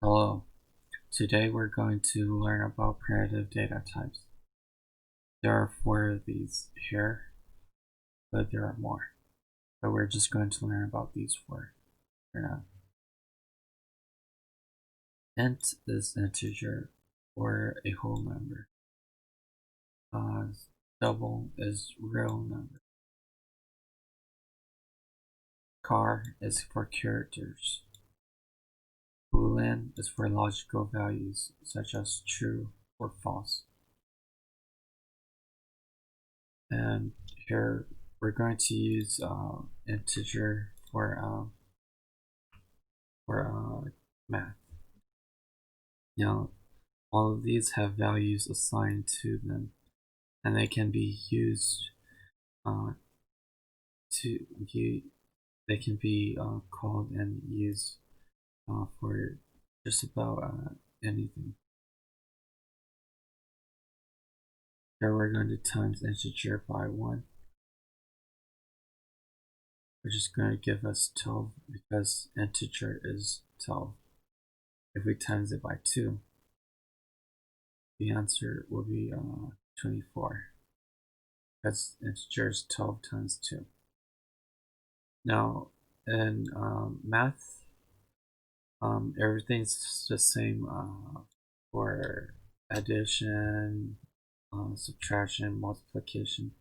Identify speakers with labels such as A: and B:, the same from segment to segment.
A: Hello, today we're going to learn about primitive data types. There are four of these here, but there are more. But we're just going to learn about these four for now. Int is integer or a whole number. Double is real number. Char is for characters. Boolean is for logical values such as true or false. And here we're going to use integer for math. Now, all of these have values assigned to them, and they can be used they can be called and used for just about anything. Here we're going to times integer by 1, which is going to give us 12 because integer is 12. If we times it by 2, the answer will be 24, because integer is 12 times 2. Now, in math, everything's the same for addition, subtraction, multiplication,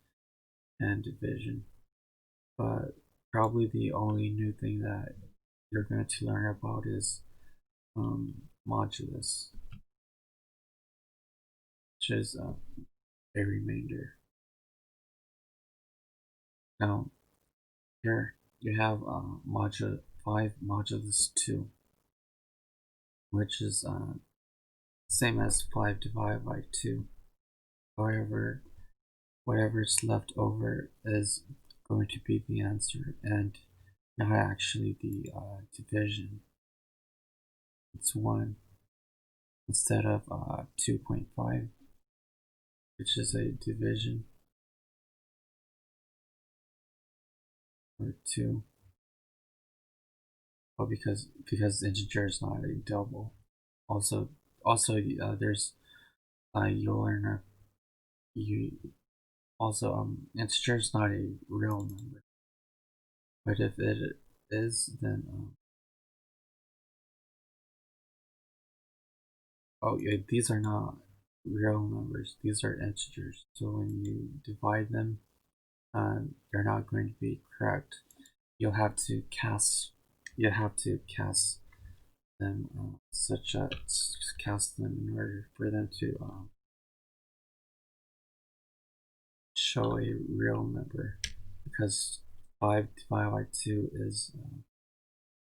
A: and division. But probably the only new thing that you're going to learn about is modulus, which is a remainder. Now, here you have 5 modulus 2, which is same as 5 divided by 2. However, whatever's left over is going to be the answer, and not actually the division. It's 1 instead of 2.5, which is a division, or 2. Well, because integer is not a double. Also there's you'll learn integer is not a real number, but if it is, then these are not real numbers, these are integers, so when you divide them, they're not going to be correct. You'll have to cast them cast them in order for them to show a real number, because 5 divided by 2 is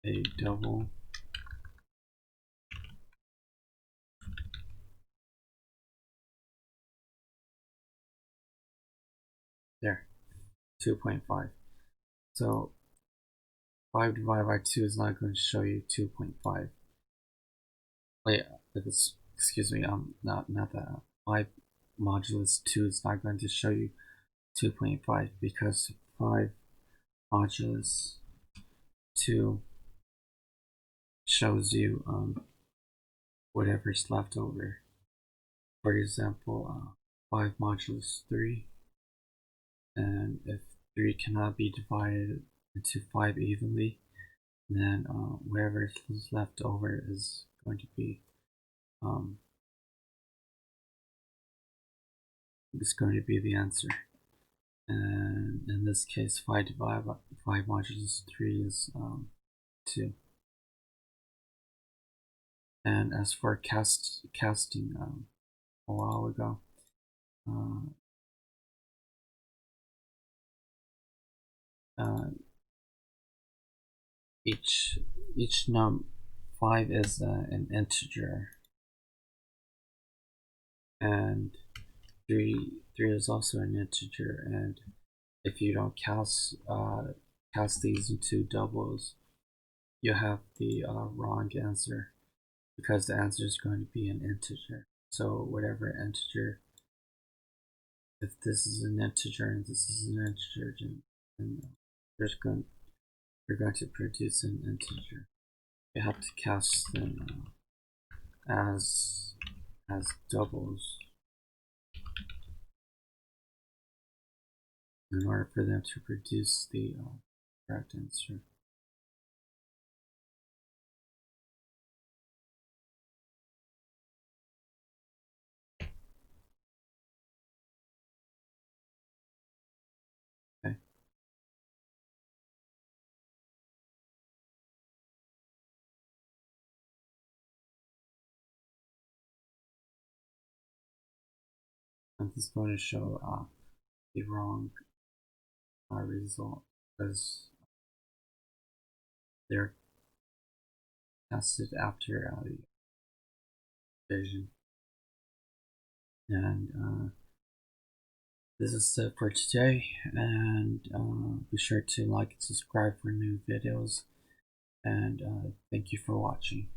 A: a double. There, 2.5. So 5 divided by 2 is not going to show you 2.5. Wait, excuse me, not that. 5 modulus 2 is not going to show you 2.5, because 5 modulus 2 shows you whatever's left over. For example, 5 modulus 3, and if 3 cannot be divided into 5 evenly, then whatever is left over is going to be the answer. And in this case, 5 divided by 5 modulus 3 is 2. And as for casting a while ago, each num 5 is an integer, and 3 is also an integer, and if you don't cast these into doubles, you have the wrong answer, because the answer is going to be an integer. So whatever integer, if this is an integer and this is an integer, then you're going to produce an integer. You have to cast them as doubles in order for them to produce the correct answer. Okay. I'm just going to show the wrong result because they're tested after division. And this is it for today, and be sure to like and subscribe for new videos, and thank you for watching.